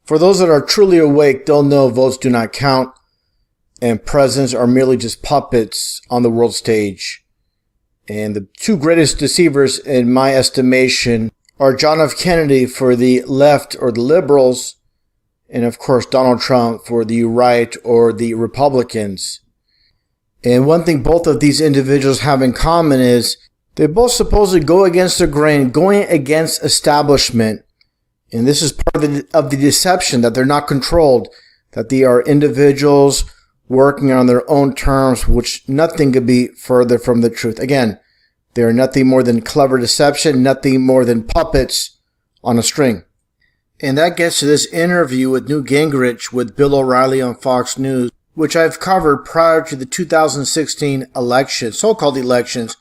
For those that are truly awake, they'll know votes do not count, and presidents are merely just puppets on the world stage. And the two greatest deceivers, in my estimation, are John F. Kennedy for the left or the liberals, and of course Donald Trump for the right or the Republicans. And one thing both of these individuals have in common is they both supposedly go against the grain, going against establishment. And this is part of the deception, that they're not controlled, that they are individuals working on their own terms, which nothing could be further from the truth. Again, they are nothing more than clever deception, nothing more than puppets on a string. And that gets to this interview with Newt Gingrich with Bill O'Reilly on Fox News, which I've covered prior to the 2016 election, so-called elections.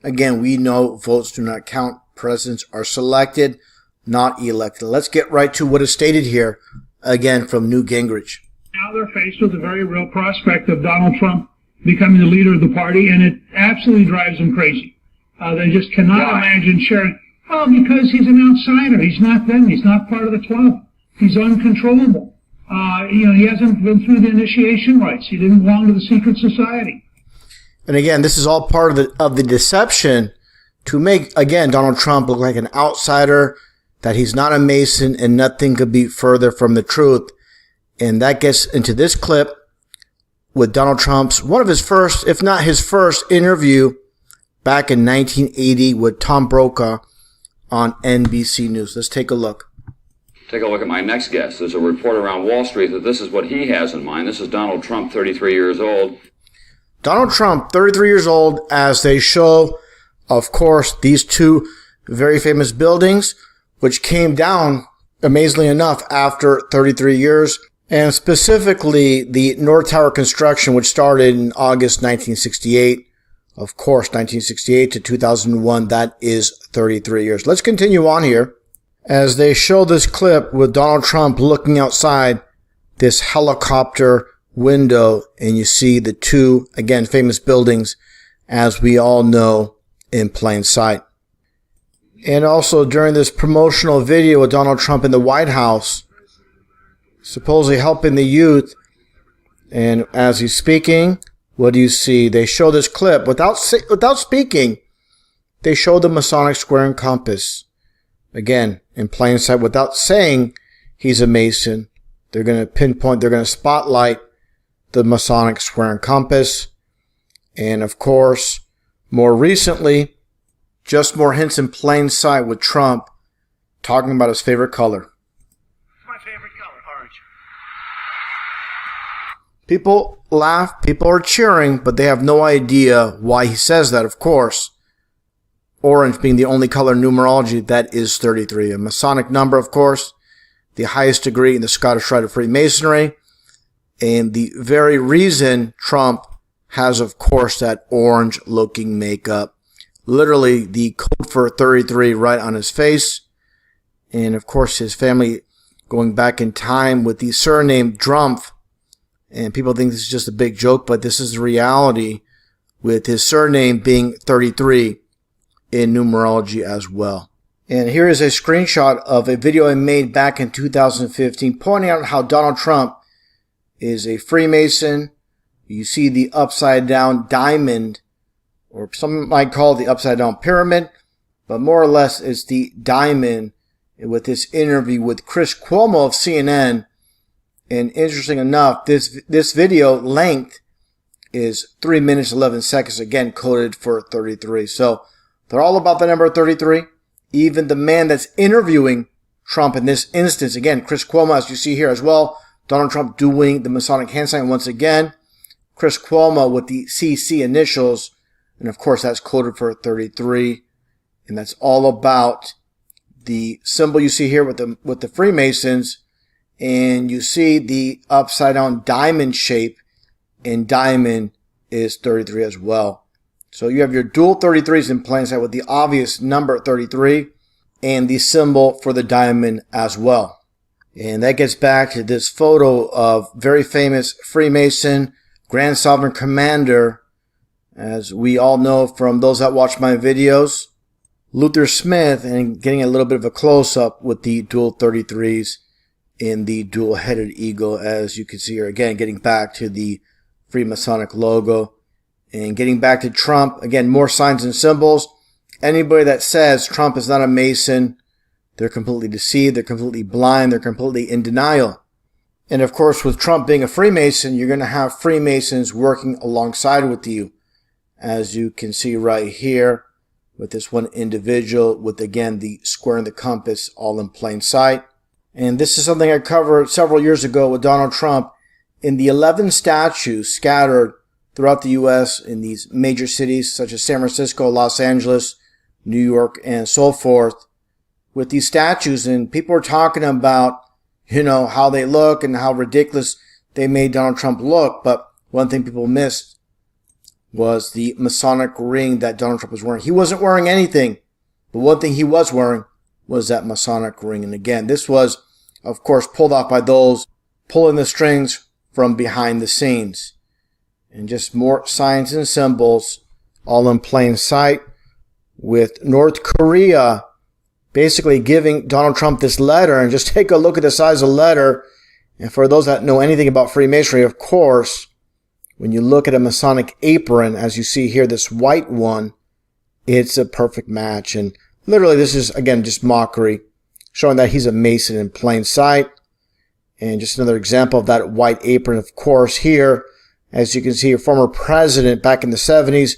Again, we know votes do not count. Presidents are selected, not elected. Let's get right to what is stated here, again, from Newt Gingrich. Now they're faced with a very real prospect of Donald Trump becoming the leader of the party, and it absolutely drives them crazy. They just cannot imagine sharing. Well, because he's an outsider. He's not them. He's not part of the club. He's uncontrollable. He hasn't been through the initiation rites. He didn't belong to the secret society. And again, this is all part of the deception to make, again, Donald Trump look like an outsider, that he's not a Mason, and nothing could be further from the truth. And that gets into this clip with Donald Trump's, one of his first, if not his first interview back in 1980 with Tom Brokaw on NBC News. Let's take a look. Take a look at my next guest. There's a report around Wall Street that this is what he has in mind. This is Donald Trump, 33 years old. Donald Trump, 33 years old, as they show, of course, these two very famous buildings, which came down, amazingly enough, after 33 years. And specifically, the North Tower construction, which started in August 1968. Of course, 1968 to 2001, that is 33 years. Let's continue on here as they show this clip with Donald Trump looking outside this helicopter window, and you see the two, again, famous buildings, as we all know, in plain sight. And also during this promotional video with Donald Trump in the White House, supposedly helping the youth, and as he's speaking, what do you see? They show this clip without speaking. They show the Masonic square and compass. Again, in plain sight, without saying he's a Mason. They're going to pinpoint, they're going to spotlight the Masonic square and compass. And of course, more recently, just more hints in plain sight with Trump talking about his favorite color. My favorite color, orange. People laugh, people are cheering, but they have no idea why he says that, of course. Orange being the only color in numerology, that is 33. A Masonic number, of course, the highest degree in the Scottish Rite of Freemasonry. And the very reason Trump has, of course, that orange-looking makeup. Literally the code for 33 right on his face. And, of course, his family going back in time with the surname Drumpf. And people think this is just a big joke, but this is the reality with his surname being 33 in numerology as well. And here is a screenshot of a video I made back in 2015 pointing out how Donald Trump is a Freemason. You see the upside down diamond, or some might call it the upside down pyramid, but more or less it's the diamond with this interview with Chris Cuomo of CNN. And interesting enough, this video length is 3 minutes 11 seconds, again coded for 33. So they're all about the number 33. Even the man that's interviewing Trump in this instance, again, Chris Cuomo, as you see here as well, Donald Trump doing the Masonic hand sign once again. Chris Cuomo with the CC initials, and of course that's coded for 33. And that's all about the symbol you see here with the Freemasons. And you see the upside down diamond shape, and diamond is 33 as well. So you have your dual 33s in plain sight with the obvious number 33 and the symbol for the diamond as well. And that gets back to this photo of very famous Freemason Grand Sovereign Commander, as we all know from those that watch my videos, Luther Smith, and getting a little bit of a close-up with the dual 33s. in the dual-headed eagle, as you can see here. Again, getting back to the Freemasonic logo. And getting back to Trump, again, more signs and symbols. Anybody that says Trump is not a Mason, they're completely deceived, they're completely blind, they're completely in denial. And of course, with Trump being a Freemason, you're going to have Freemasons working alongside with you. As you can see right here, with this one individual, with again the square and the compass all in plain sight. And this is something I covered several years ago with Donald Trump. In the 11 statues scattered throughout the U.S. in these major cities such as San Francisco, Los Angeles, New York, and so forth, with these statues, and people are talking about, how they look and how ridiculous they made Donald Trump look. But one thing people missed was the Masonic ring that Donald Trump was wearing. He wasn't wearing anything, but one thing he was wearing was that Masonic ring. And again, this was, of course, pulled off by those pulling the strings from behind the scenes. And just more signs and symbols all in plain sight, with North Korea basically giving Donald Trump this letter. And just take a look at the size of the letter. And for those that know anything about Freemasonry, of course, when you look at a Masonic apron, as you see here, this white one, it's a perfect match. And literally, this is, again, just mockery, showing that he's a Mason in plain sight. And just another example of that white apron, of course, here. As you can see, a former president back in the 70s,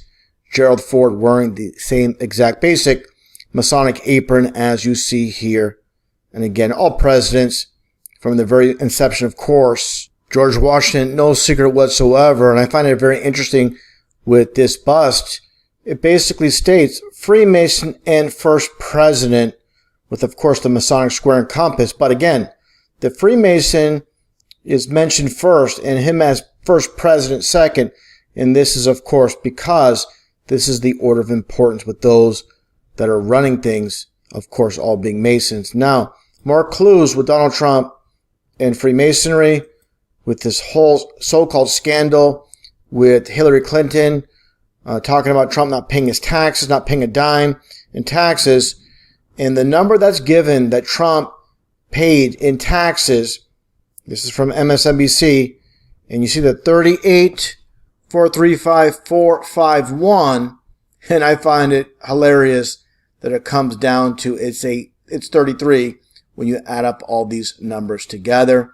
Gerald Ford, wearing the same exact basic Masonic apron as you see here. And again, all presidents from the very inception, of course. George Washington, no secret whatsoever. And I find it very interesting with this bust. It basically states Freemason and first president, with, of course, the Masonic square and compass. But again, the Freemason is mentioned first, and him as first president second. And this is, of course, because this is the order of importance with those that are running things, of course, all being Masons. Now, more clues with Donald Trump and Freemasonry, with this whole so-called scandal with Hillary Clinton, talking about Trump not paying his taxes, not paying a dime in taxes. And the number that's given that Trump paid in taxes, this is from MSNBC, and you see the 38,435,451, and I find it hilarious that it comes down to it's 33 when you add up all these numbers together.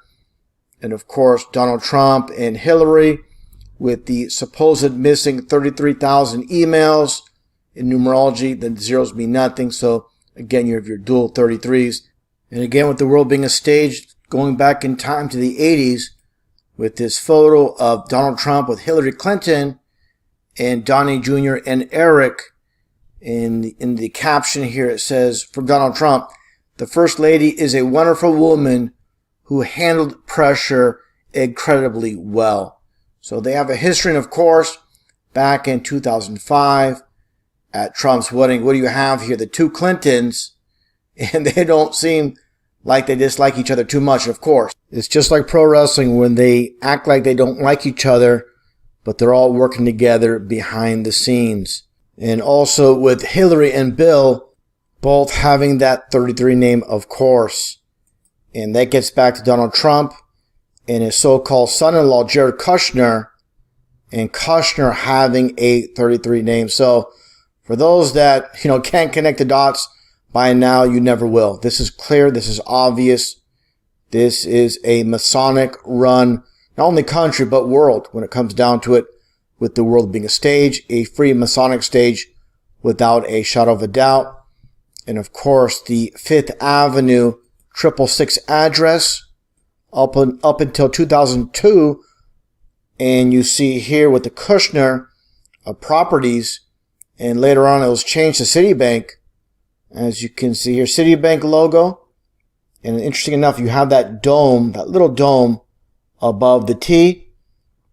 And of course, Donald Trump and Hillary with the supposed missing 33,000 emails. In numerology, the zeros mean nothing. So again, you have your dual 33s. And again, with the world being a stage, going back in time to the 80s, with this photo of Donald Trump with Hillary Clinton and Donnie Jr. and Eric. In the caption here, it says, from Donald Trump, the First Lady is a wonderful woman who handled pressure incredibly well. So they have a history, and of course, back in 2005, at Trump's wedding, what do you have here? The two Clintons, and they don't seem like they dislike each other too much, of course. It's just like pro wrestling when they act like they don't like each other, but they're all working together behind the scenes. And also with Hillary and Bill, both having that 33 name, of course. And that gets back to Donald Trump and his so-called son-in-law, Jared Kushner, and Kushner having a 33 name. So for those that, can't connect the dots by now, you never will. This is clear. This is obvious. This is a Masonic run, not only country, but world when it comes down to it, with the world being a stage, a free Masonic stage without a shadow of a doubt. And of course, the 5th Avenue 666 address up until 2002. And you see here with the Kushner properties, and later on it was changed to Citibank. As you can see here, Citibank logo. And interesting enough, you have that dome, that little dome above the T.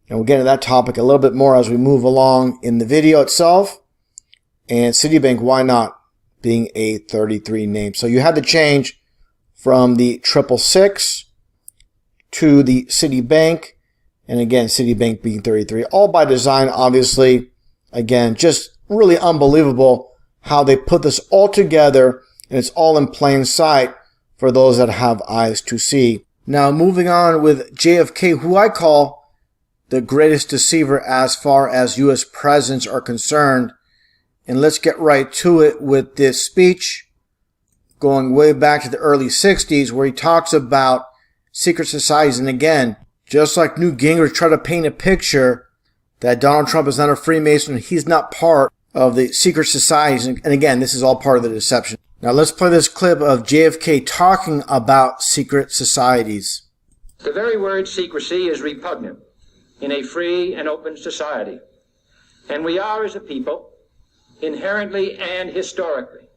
And we'll get into that topic a little bit more as we move along in the video itself. And Citibank, why not, being a 33 name. So you had the change from the 666 to the Citibank. And again, Citibank being 33. All by design, obviously. Again, just really unbelievable how they put this all together. And it's all in plain sight for those that have eyes to see. Now, moving on with JFK, who I call the greatest deceiver as far as U.S. presidents are concerned. And let's get right to it with this speech going way back to the early 60s, where he talks about secret societies. And again, just like Newt Gingrich tried to paint a picture that Donald Trump is not a Freemason, he's not part of the secret societies. And again, this is all part of the deception. Now let's play this clip of JFK talking about secret societies. The very word secrecy is repugnant in a free and open society. And we are, as a people, inherently and historically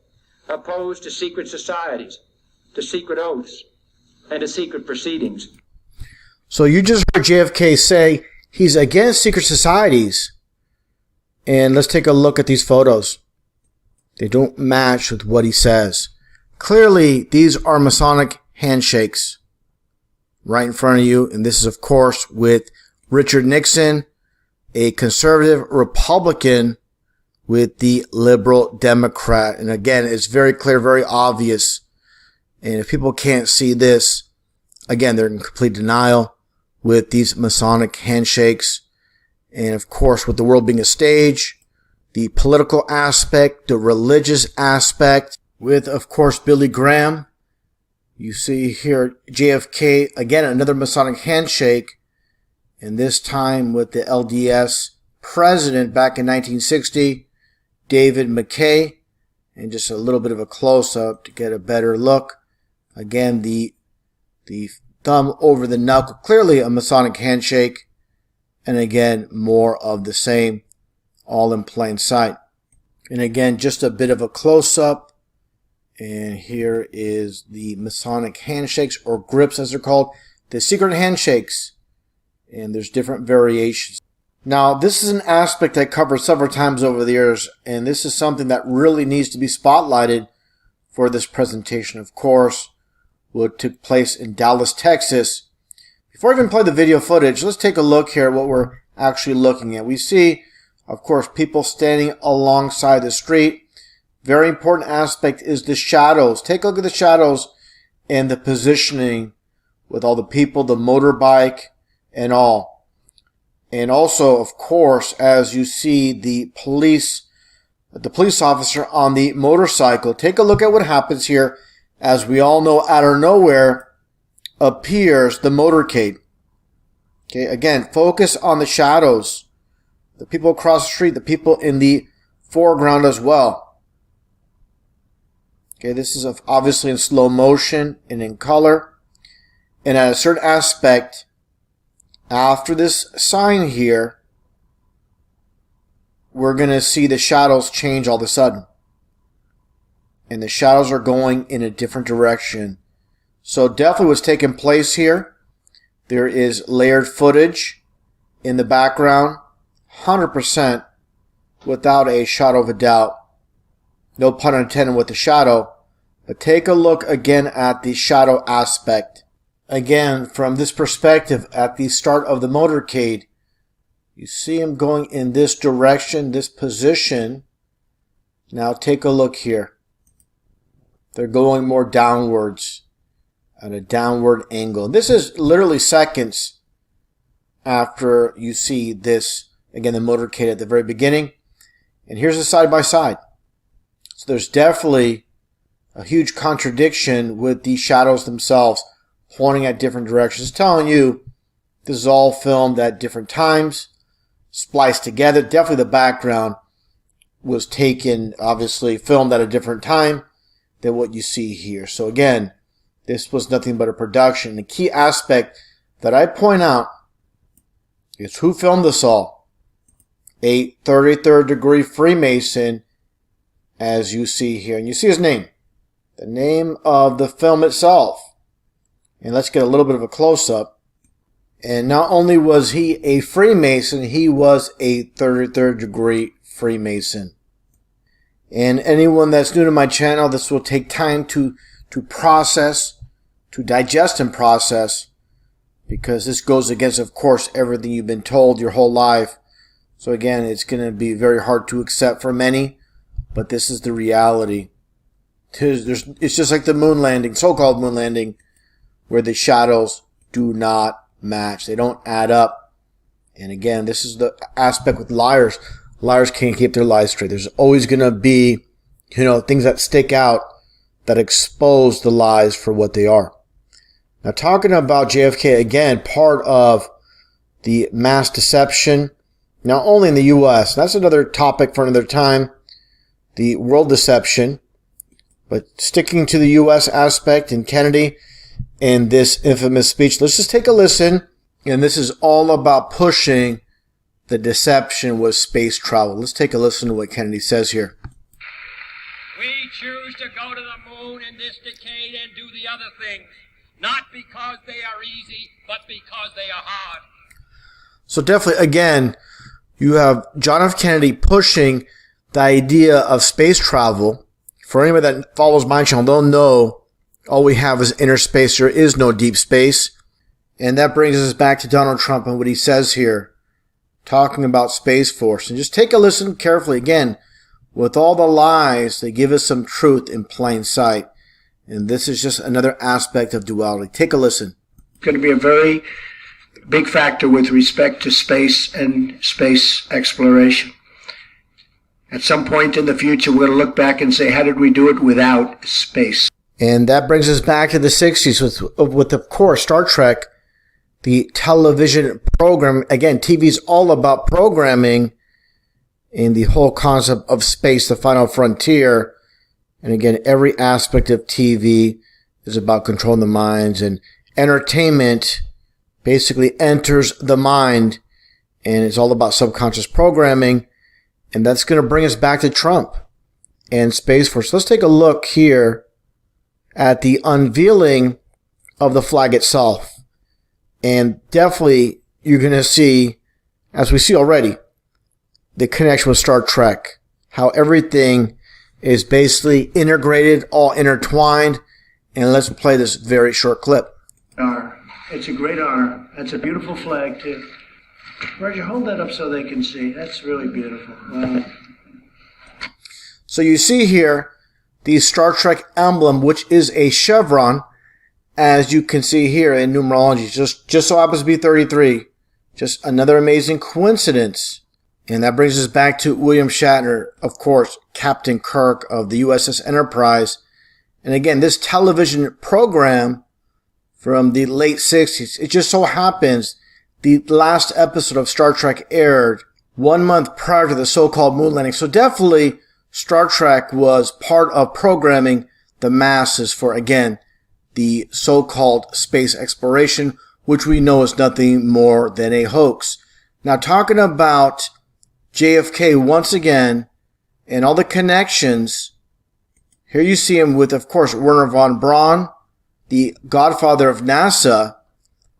opposed to secret societies, to secret oaths, and to secret proceedings. So you just heard JFK say he's against secret societies. And let's take a look at these photos. They don't match with what he says. Clearly, these are Masonic handshakes right in front of you. And this is, of course, with Richard Nixon, a conservative Republican, with the liberal Democrat. And again, it's very clear, very obvious. And if people can't see this, again, they're in complete denial with these Masonic handshakes. And of course, with the world being a stage, the political aspect, the religious aspect, with, of course, Billy Graham. You see here JFK, again, another Masonic handshake, and this time with the LDS president back in 1960, David McKay. And just a little bit of a close-up to get a better look. Again, the thumb over the knuckle, clearly a Masonic handshake. And again, more of the same, all in plain sight. And again, just a bit of a close-up. And here is the Masonic handshakes, or grips as they're called. The secret handshakes. And there's different variations. Now, this is an aspect I covered several times over the years, and this is something that really needs to be spotlighted for this presentation, of course, what took place in Dallas, Texas. Before I even play the video footage, let's take a look here at what we're actually looking at. We see, of course, people standing alongside the street. Very important aspect is the shadows. Take a look at the shadows and the positioning with all the people, the motorbike, and all. And also, of course, as you see the police officer on the motorcycle, take a look at what happens here. As we all know, out of nowhere appears the motorcade. Okay, again, focus on the shadows. The people across the street, the people in the foreground as well. Okay, this is obviously in slow motion and in color. And at a certain aspect, after this sign here, we're going to see the shadows change all of a sudden. And the shadows are going in a different direction. So definitely what's taking place here, there is layered footage in the background, 100% without a shadow of a doubt. No pun intended with the shadow. But take a look again at the shadow aspect. Again, from this perspective, at the start of the motorcade, you see him going in this direction, this position. Now take a look here. They're going more downwards, at a downward angle. This is literally seconds after you see this, again, the motorcade at the very beginning. And here's the side-by-side. So there's definitely a huge contradiction with the shadows themselves, pointing at different directions, telling you this is all filmed at different times, spliced together. Definitely the background was taken, obviously filmed at a different time than what you see here. So again, this was nothing but a production. The key aspect that I point out is who filmed this all. A 33rd degree Freemason, as you see here. And you see his name. The name of the film itself. And let's get a little bit of a close-up. And not only was he a Freemason, he was a 33rd degree Freemason. And anyone that's new to my channel, this will take time to process, to digest and process, because this goes against, of course, everything you've been told your whole life. So again, it's going to be very hard to accept for many, but this is the reality. It's just like the moon landing, so-called moon landing, where the shadows do not match. They don't add up. And again, this is the aspect with liars. Liars can't keep their lies straight. There's always going to be, things that stick out that expose the lies for what they are. Now, talking about JFK, again, part of the mass deception, not only in the U.S., that's another topic for another time, the world deception, but sticking to the U.S. aspect in Kennedy and this infamous speech, let's just take a listen. And this is all about pushing the deception with space travel. Let's take a listen to what Kennedy says here. We choose to go to the moon in this decade and do the other things, not because they are easy, but because they are hard. So definitely, again, you have John F. Kennedy pushing the idea of space travel. For anybody that follows my channel, they'll know all we have is inner space. There is no deep space. And that brings us back to Donald Trump and what he says here, talking about Space Force. And just take a listen carefully. Again, with all the lies, they give us some truth in plain sight. And this is just another aspect of duality. Take a listen. It's going to be a very big factor with respect to space and space exploration. At some point in the future, we're going to look back and say, how did we do it without space? And that brings us back to the 60s with of course, Star Trek, the television program. Again, TV is all about programming in the whole concept of space, the final frontier. And again, every aspect of TV is about controlling the minds, and entertainment basically enters the mind, and it's all about subconscious programming. And that's going to bring us back to Trump and Space Force. Let's take a look here at the unveiling of the flag itself. And definitely you're going to see, as we see already, the connection with Star Trek, how everything is basically integrated, all intertwined. And let's play this very short clip. It's a great honor. That's a beautiful flag, too. Roger, hold that up so they can see. That's really beautiful. Wow. So you see here the Star Trek emblem, which is a chevron, as you can see here in numerology. Just so happens to be 33. Just another amazing coincidence. And that brings us back to William Shatner, of course, Captain Kirk of the USS Enterprise. And again, this television program from the late 60s, it just so happens the last episode of Star Trek aired 1 month prior to the so-called moon landing. So definitely Star Trek was part of programming the masses for, again, the so-called space exploration, which we know is nothing more than a hoax. Now, talking about JFK once again and all the connections, here you see him with, of course, Wernher von Braun, the godfather of NASA.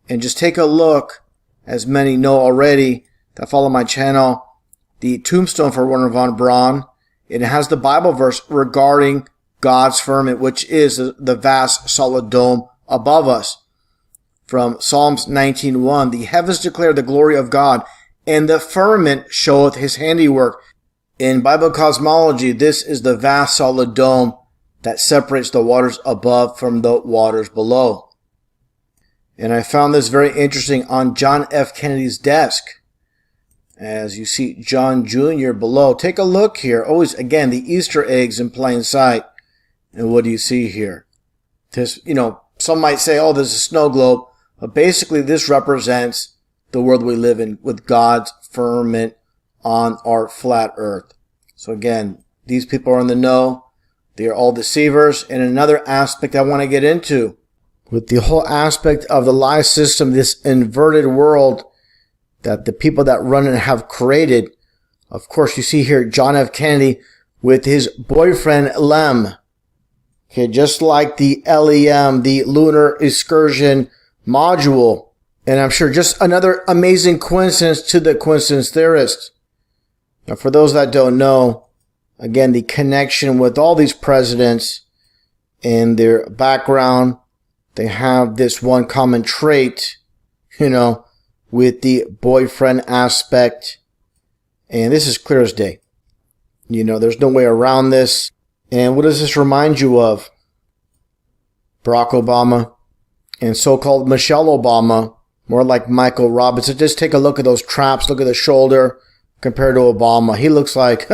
And just take a look, as many know already that follow my channel, the tombstone for Wernher von Braun. It has the Bible verse regarding God's firmament, which is the vast solid dome above us. From Psalms 19:1, the heavens declare the glory of God, and the firmament showeth his handiwork. In Bible cosmology, this is the vast solid dome that separates the waters above from the waters below. And I found this very interesting on John F. Kennedy's desk. As you see John Jr. below. Take a look here. Always, again, the Easter eggs in plain sight. And what do you see here? This, some might say, oh, this is a snow globe. But basically, this represents the world we live in with God's firmament on our flat earth. So again, these people are in the know. They are all deceivers. And another aspect I want to get into, with the whole aspect of the lie system, this inverted world that the people that run it have created. Of course, you see here John F. Kennedy with his boyfriend Lem. Okay, just like the LEM, the Lunar Excursion Module. And I'm sure just another amazing coincidence to the coincidence theorist. Now, for those that don't know, again, the connection with all these presidents and their background, they have this one common trait, with the boyfriend aspect. And this is clear as day. There's no way around this. And what does this remind you of? Barack Obama and so-called Michelle Obama, more like Michael Robinson. Just take a look at those traps. Look at the shoulder compared to Obama. He looks like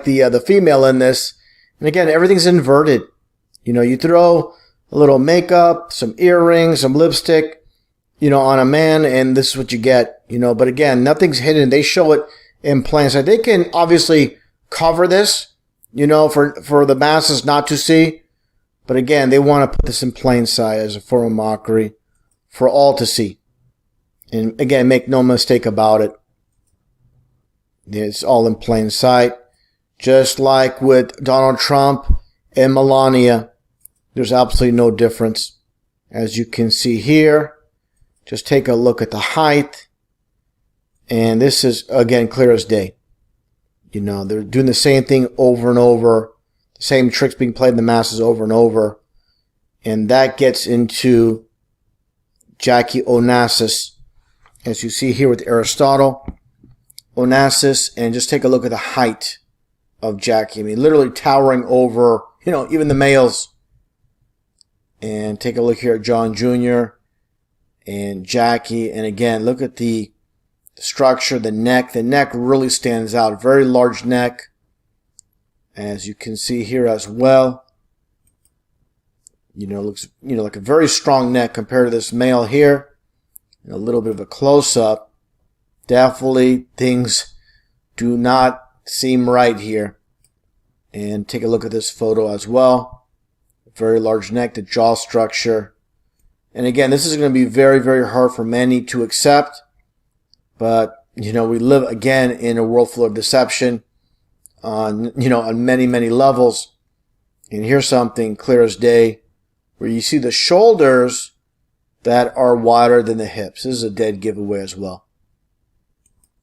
the female in this. And again, everything's inverted. You know, you throw a little makeup, some earrings, some lipstick, you know, on a man, and this is what you get. You know, but again, nothing's hidden. They show it in plain sight. They can obviously cover this, you know, for the masses not to see. But again, they want to put this in plain sight as a form of mockery for all to see. And again, make no mistake about it. It's all in plain sight. Just like with Donald Trump and Melania, there's absolutely no difference. As you can see here, just take a look at the height. And this is, again, clear as day. You know, they're doing the same thing over and over. The same tricks being played in the masses over and over. And that gets into Jackie Onassis, as you see here with Aristotle. Onassis, and just take a look at the height of Jackie. I mean, literally towering over, you know, even the males. And take a look here at John Jr. and Jackie. And again, look at the structure, the neck. The neck really stands out. Very large neck, as you can see here as well. You know, looks, you know, like a very strong neck compared to this male here. And a little bit of a close-up. Definitely things do not seem right here. And take a look at this photo as well. Very large neck, the jaw structure. And again, this is going to be very, very hard for many to accept. But, you know, we live again in a world full of deception on, you know, on many, many levels. And here's something clear as day, where you see the shoulders that are wider than the hips. This is a dead giveaway as well.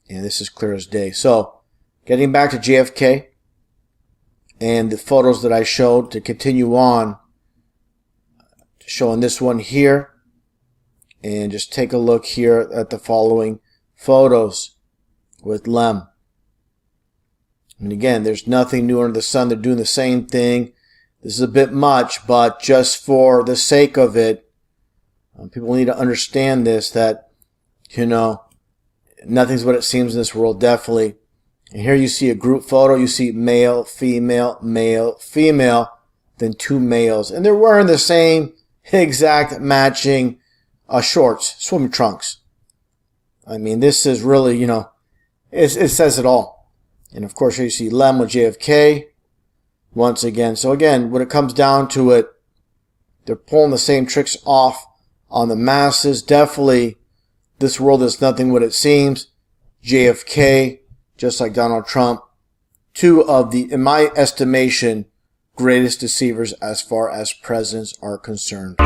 And this is clear as day. So, getting back to JFK and the photos that I showed, to continue on, showing this one here. And just take a look here at the following photos with Lem. And again, there's nothing new under the sun. They're doing the same thing. This is a bit much, but just for the sake of it, people need to understand this, that, you know, nothing's what it seems in this world, definitely. And here you see a group photo. You see male, female, male, female, then two males. And they're wearing the same exact matching shorts, swim trunks. I mean, this is really, you know, it says it all. And of course, here you see Lem with JFK once again. So again, when it comes down to it, they're pulling the same tricks off on the masses. Definitely, this world is nothing what it seems. JFK, just like Donald Trump, two of the, in my estimation, greatest deceivers as far as presidents are concerned.